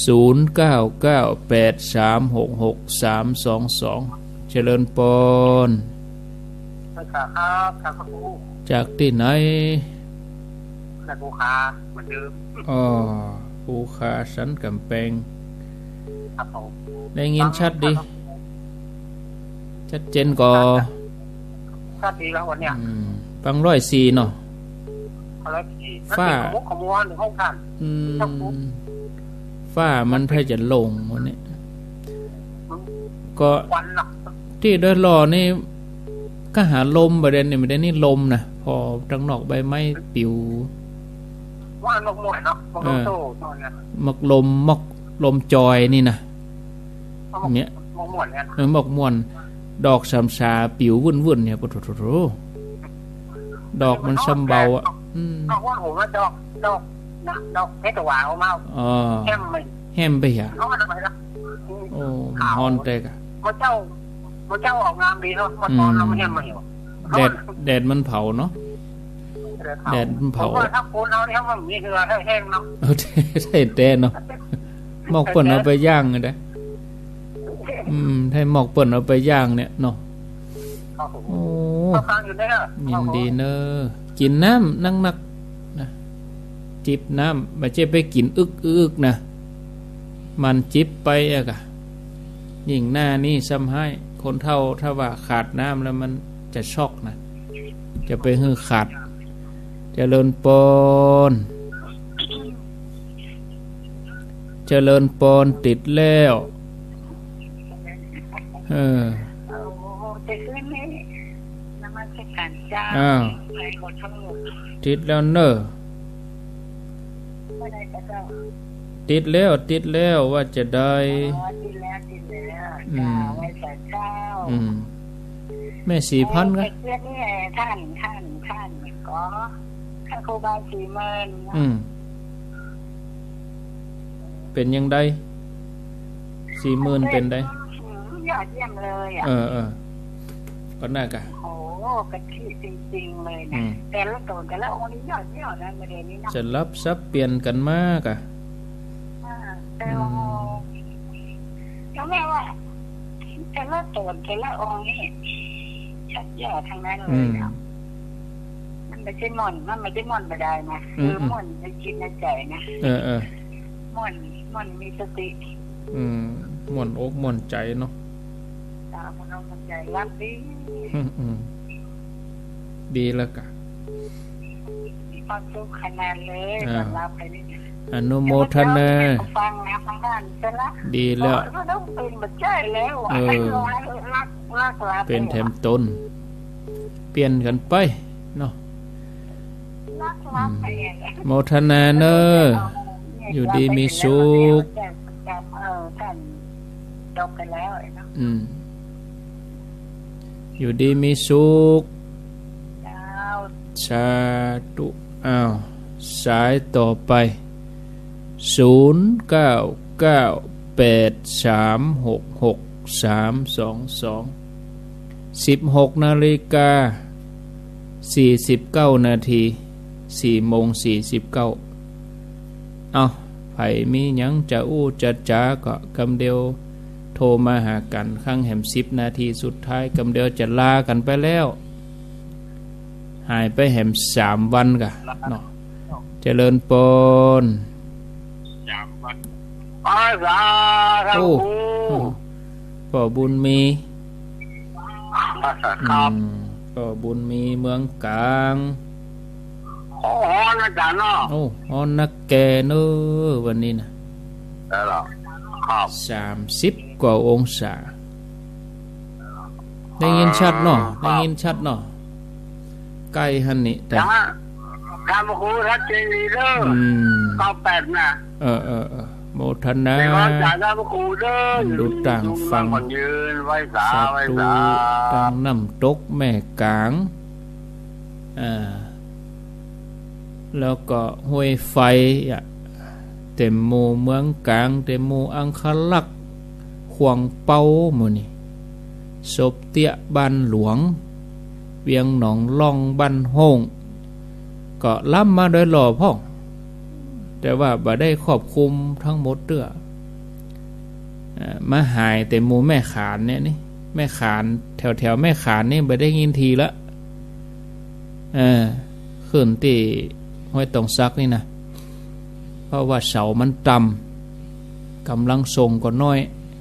0998366322เจริญปนครับพระครูจากที่ไหนภูคาเหมือนเดิมภูคาสันกำแพงครับผมได้ยินชัดดีชัดเจนก็ชัดดีแล้ววันเนี้ยฟัง104เนาะฟ้าขมวนห้องกันฟ้ามันถ้าจะลงวันนี้ก็ที่โดยรอนี่ก็หาลมประเด็นนี่ไม่ได้นี่ลมนะพอทั้งนอกใบไม้ปิวว่าลมหมดเนาะลมโซ่ตอนนี้มักลมจอยนี่นะเนี่ยมกม่วนเนี่ยมกม่วนดอกสามชาปิววุ่นเนี่ยปะโถดอกมันซ้ำเบาอ่ะดอกว่าผมว่าดอกเพชรหวานเอามาแฮมไปอ่ะโอ้ฮอนเตกอ่ะพระเจ้าออกงามดีเนาะพอตอนเราไม่แฮมมาอยู่แดดมันเผาเนาะแดดมันเผาถ้าโคนเอาเนี่ยมันมีเหือแห้งเนาะใช่แดดเนาะหมอกเปิ่นเอาไปย่างเลยนะให้หมอกเปิ่นเอาไปย่างเนี่ยเนาะโอ้ยินดีเนอะกินน้ำนักนะจิบน้ำไม่ใช่ไปกินอึกนะมันจิบไปอะกะ ยิ่งหน้านี่ซ้ำให้คนเฒ่าถ้าว่าขาดน้ำแล้วมันจะช็อกนะจะไปหื้อขาดเจริญปนเจริญปนติดแล้วจะขึ้นนี่นมัสการเจ้าไปหมดทั้งหมดติดแล้วเนอะติดแล้วว่าจะได้ติดแล้วจ้าไว้แต่เจ้าแม่4,000ก็เพื่อนนี่ท่านก็ค่าครูบา40,000เป็นยังไง40,000เป็นได้ยอดเยี่ยมเลยก็น่ากะโอ้กะทิจริงๆเลยนะแต่ละตัวแต่ละองค์นี้ยอดนะประเด็นนี้นะจะรับซับเปลี่ยนกันมากอ่ะแล้วแม่ว่าแต่ละตัวแต่ละองค์นี่ชัดยอดทั้งนั้นเลยนะมันไม่ใช่ม่อนไปได้นะคือม่อนในจิตในใจนะม่อนมีสติม่อนอกม่อนใจเนาะมันใจรับดีแล้วกะมีความสุขขนาดเลยรับไปนี่อนุโมทนาฟังนะฟังบ้านเสร็จแล้วดีแล้วก็ต้องเป็นบัดใจแล้วรักเป็นแถมต้นเปลี่ยนกันไปเนาะโมทนาเนอะอยู่ดีมีสุขท่านจบไปแล้วเนาะอยู่ดีมีสุขสาธุสายต่อไป0998366322 16:49 4:49ไผมีหยังจะอู้จะจ๋าก็กำเดียวโทรมาหากันข้างแหม10 นาทีสุดท้ายกำเดียวจะลากันไปแล้วหายไปแหม3 วันกะเนาะเจริญปน3 วันพ่อบุญมีครับพ่อบุญมีเมืองกลางนะจ๊ะเนาะฮอนนักแกเนอะวันนี้นะได้หรอครับ30 กว่าองศาได้ยินชัดเนาะใกล้หันนี่แต่ข้ามครูรักเจรีเด้อ98นะโมทนาดูต่างฟังสาธุต่างน้ำตกแม่กลางแล้วก็ห้วยไฟเต็มหมู่เมืองกลางเต็มหมู่อังคลักษ์ขวางเป้าหมู่นี่ศพเตี้ยบ้านหลวงเวียงหนองล่องบ้านโฮงก็ล้ำมาโดยหล่อพ่องแต่ว่าบ่ได้ครอบคุมทั้งหมดเด้อมาหายแต่หมู่แม่ขานเนี่ยนี่แม่ขานแถวแม่ขานนี่บ่ได้ยินทีละขึ้นที่ห้วยตองซักนี่นะเพราะว่าเสามันต่ำกำลังทรงก็น้อย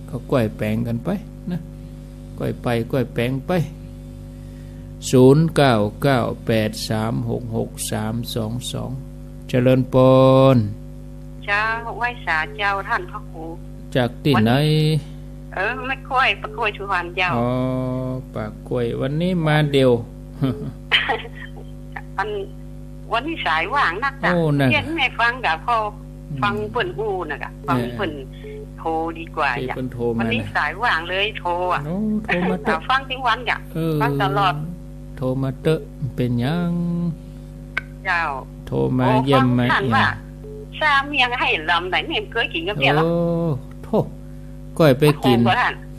ก็ก้อยแปลงกันไปนะก้อยแปลงไป0998366322เจริญปนเจ้าไหว้สาเจ้าท่านพระครูจากที่ไหนไม่ค่อยปากกล้วยชุวันเจ้าปากกล้วยวันนี้มาเดียววันนี้สายว่างนักจ้ะเย็นไม่ฟังกับพ่อฟังเปิ่นอูน่ะกะฟังเปิ่นโทรดีกว่าจ้ะวันนี้สายว่างเลยโทรโทรมาฟังทั้งวันจ้ะฟังตลอดโทรมาเตอะเป็นยังเจ้าโทรมาเยี่ยมมาซาเมียงให้ลำไหนเมียเคยกินกับเมียหรอโทษก้อยไปกิน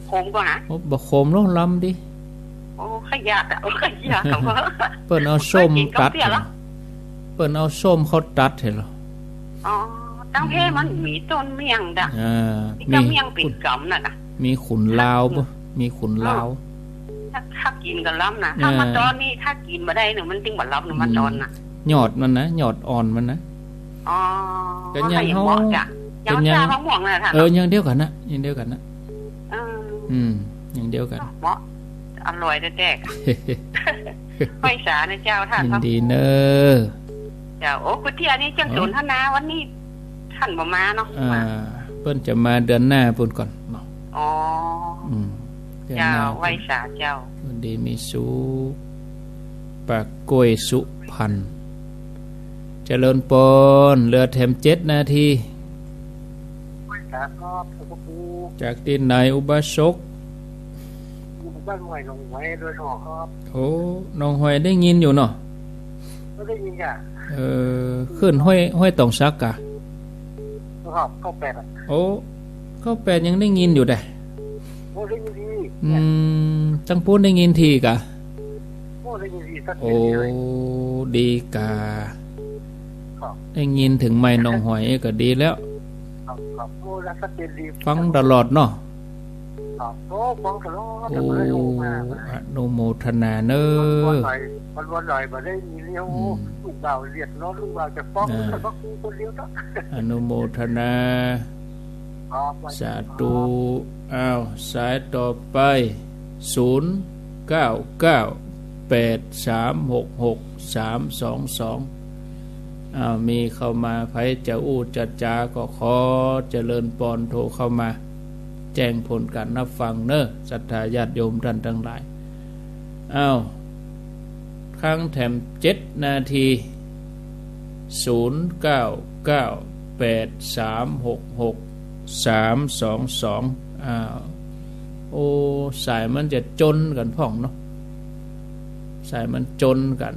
โคมก็ฮะบ่โคมแล้วลำดิขยะเปิ้นเอาส้มตัดเปิ้นเอาส้มเขาตัดเห็นหรอตั้งเพมันมีต้นเมียงด่ะมีเมียงปิดกำน่ะมีขุนลาวป่ะมีขุนลาวถ้ากินก็ล้ำนะถ้ามาตอนนี้ถ้ากินมาได้หนึ่งมันจึงบ่ล้ำหนึ่งมาตอนน่ะยอดมันนะยอดอ่อนมันนะเป็นยังเขาเป็นยังเขาหม่วงนะท่านยังเดียวกันนะ อย่างเดียวกันเหมาะอร่อยแท้ๆไฟสานะเจ้าท่านดีเนอเจ้าโอ้คุณที่อันนี้จังสนทนาวันนี้ท่านบ่มาเนาะเพิ่นจะมาเดือนหน้าปุ่นก่อนเนาะอ๋อเจ้าไว้สาเจ้าดีมีสุปากกล้วยสุพันเจริญปนเหลือแถม7 นาทีจากที่ไหนอุบาสกบ้านหวยน้องหวยโดยหอครับโอ้น้องหวยได้ยินอยู่เนาะได้ยินจ้ะขึ้นห้อยตองซักกะครับเข้าแปดโอ้เข้าแปดยังได้ยินอยู่ได้โอ้ได้ยินทีจังพูดได้ยินทีกะโอ้ได้ยินทีสักทีเลยโอ้ดีกะได้ยินถึงไม้น้องหอยก็ดีแล้วครับโอ้แล้วสักทีดีฟังตลอดเนาะโอ้ฟังตลอดโอ้อนุโมทนาเนอวันหน่อยมาได้ยินเลี้ยวลูกบ่าวเรียกน้องลูกบ่าวจะฟ้องแต่ว่ากูคนเดียวต้องอนุโมทนาสาธุอ้าวสายต่อไป0998366322อ้าวมีเข้ามาไผจะอู้จัดจาก็ขอเจริญปอนโทรเข้ามาแจ้งผลการรับฟังเนอะศรัทธาญาติโยมท่านทั้งหลายอ้าวครั้งแถม7 นาที0998366322อ้าวโอ้สายมันจะจนกันพ่องเนาะสายมันจนกัน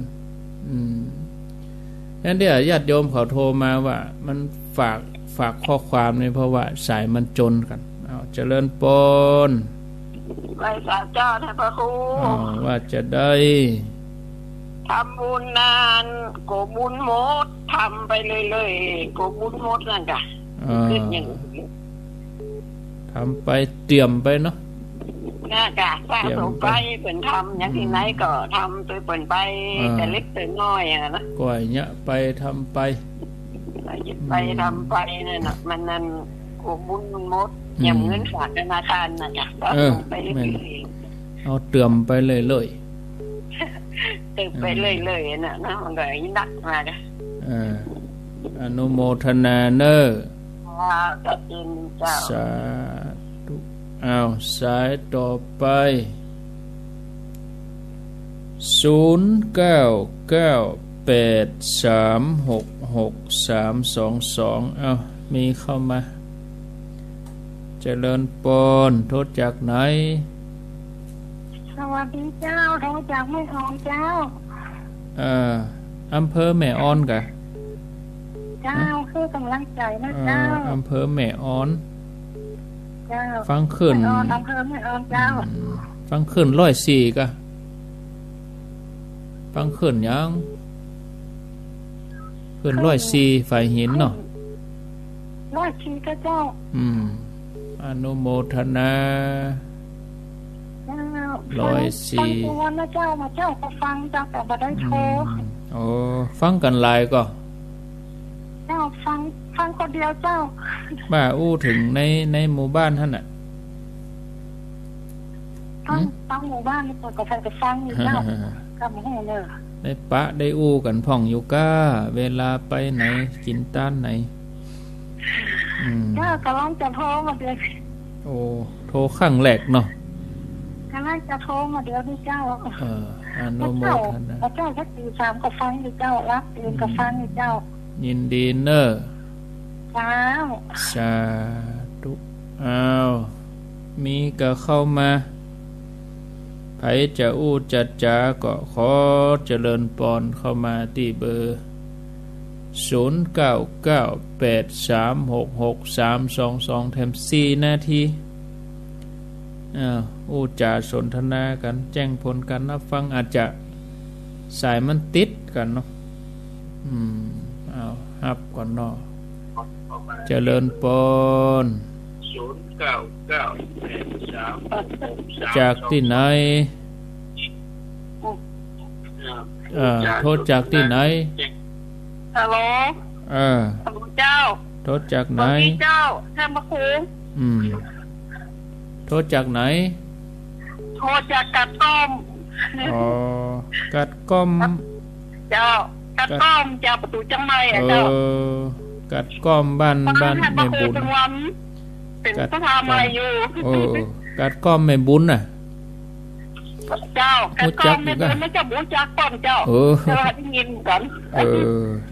งั้นเดี๋ยวญาติโยมเขาโทรมาว่ามันฝากข้อความนี่เพราะว่าสายมันจนกันเจริญปนไหว้สาเจ้าท่านพระครูว่าจะได้ทำบุญนานโกบุญหมดทำไปเลยโกบุญหมดนั่นจ้ะขึ้นอย่างทำไปเตรียมไปเนาะน่าจ้ะสร้างสมไปเปิ่นทำอย่างที่ไหนก็ทำตัวเปิ่นไปแต่เล็กแต่น้อยอย่างนั้นนะก่อยเนี่ยไปทำไปทำไปนั่นน่ะมันนั่นโกบุญหมดอย่างเงินฝากธนาคารนะจ๊ะก็ไปเรื่อยๆเอาเติมไปเลยเติมไปเลยน่ะนะมันก็ยิ่งนักมาจ้ะอนุโมทนาเนอจะกินเจ้าสาธุเอาสายต่อไป0998366322เอามีเข้ามาเจริญปนโทษจากไหนสวัสดีเจ้าโทษจากแม่ออนเจ้าอำเภอแม่ออนกะเจ้าคือกำลังใจนะเจ้าอำเภอแม่ออนเจ้าฟังขึ้นอำเภอแม่ออนเจ้าฟังขึ้น104กะฟังขึ้นยังขึ้น104ฝ่ายหินเนาะ104ก็เจ้าอนุโมทนา104ฟังนะเจ้ามาเจ้าก็ฟังเจ้าแต่บ่ได้โทรโอ้ฟังกันหลายก็เจ้าฟังคนเดียวเจ้าบ้าอู้ถึงในหมู่บ้านท่านน่ะฟังหมู่บ้านนี่เปิดก็ฟังอยู่เจ้าก็บ่ฮู้เด้อได้ปะได้อู้กันพ่องอยู่ก้าเวลาไปไหนกินต้านไหนเจ้ากำลังจะโทรมาเดี๋ยวโอ้โทรข้างแหลกเนาะกำลังจะโทรมาเดี๋ยวนี่เจ้าอนุโมทนาเจ้าสัก3ก็ฟังอยู่เจ้ารับเองก็ฟังอยู่เจ้ายินดีเนอสาธุอ้าวมีก็เข้ามาไผจะอู้จัดจาก็ขอเจริญปอนเข้ามาที่เบอร์0998366322แถม4 นาทีอู้จาสนทนากันแจ้งผลการรับฟังอาจจะสายมันติดกันเนาะเอาฮับก่อนเนาะเจริญปอนจากที่ไหนโทษจากที่ไหนฮัลโหลเจ้าโทษจากไหนเจ้าท่านพระครู โทรจากไหนโทรจากกัดก้อมอ๋อกัดก้อมเจ้ากัดก้อมเจ้าประตูจังไรอ่ะเจ้ากัดก้อมบ้านแม่บุญเป็นก็ทำอะไรอยู่กัดก้อมแม่บุญน่ะเจ้ากัดก้อมแม่บุญไม่เจ้าบุญจักก้อมเจ้าเจ้าได้ยินกัน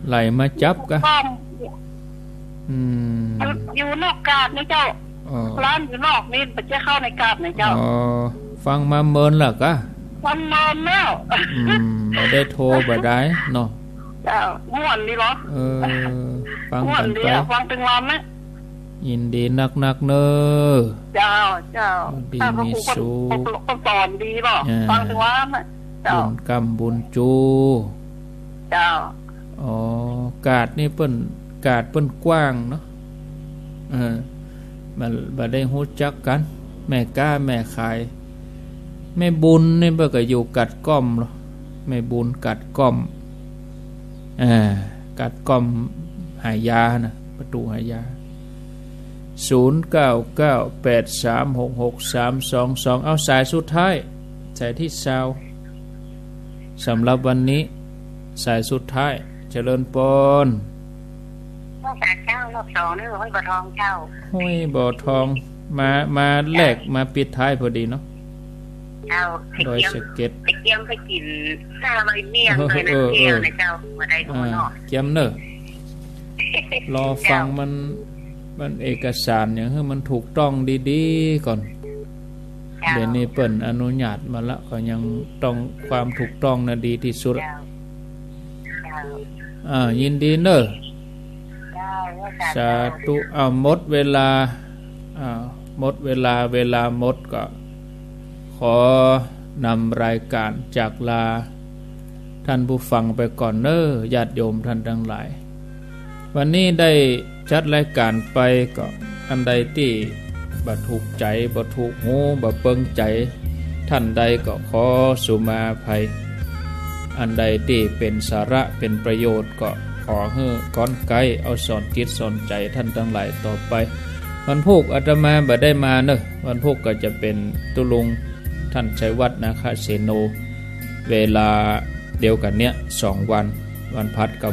ไหลมาจับกันอยู่นอกกาดนี่เจ้าร้านอยู่นอกนี่ไปจะเข้าในกาดนี่เจ้าฟังมาเมินล่ะกะฟังมาแล้วบ่ได้โทรบ่ได้เนาะเจ้าม่วนนี่เหรอฟังกันไปฟังถึงวันนะยินดีนักๆเน้อเจ้าดีมีสุขสอนดีหรอฟังถึงวันนะเจ้าบุญกรรมบุญจูเจ้าอ๋อกาดนี่เปิ้นกว้างเนาะมันบ่ได้ฮู้จักกันแม่ก้าแม่ขายแม่บุญนี่เพิ่นก็อยู่กัดก้อมเนาะแม่บุญกัดก้อมกัดก้อมหายานะประตูหายา0998366322เอาสายสุดท้ายสายที่20สำหรับวันนี้สายสุดท้ายเจริญปนรอบเจ้ารอบ2นี่ห้วยบ่อทองเจ้าห้วยบ่อทองมาแลกมาปิดท้ายพอดีเนาะเจ้าโดยสเก็ตไปเกี่ยมไปกินข้าวเมี่ยงเลยนะเกี่ยวนะเจ้าบ่ได้ดูเนาะเกี่ยมเด้อรอฟังมันเอกสารอย่างให้มันถูกต้องดีๆก่อนเดี๋ยวนี้เปิ้นอนุญาตมาละก็ยังต้องความถูกต้องน่ะดีที่สุดยินดีเด้อสาธุหมดเวลาหมดเวลาหมดก็ขอนำรายการจากลาท่านผู้ฟังไปก่อนเน้อญาติโยมท่านทั้งหลายวันนี้ได้จัดรายการไปก็อันใดที่บ่ถูกใจบ่ถูกหูบ่เปิงใจท่านใดก็ขอสุมาภัยอันใดที่เป็นสาระเป็นประโยชน์ก็ขอให้ก้อนไกลเอาสอนจิตสอนใจท่านทั้งหลายต่อไปวันพุธอาตมาบ่ได้มาเนอะวันพุธก็จะเป็นตุลุงท่านชัยวัฒน์นาคเสโนเวลาเดียวกันเนี้ย2วันพัดกับ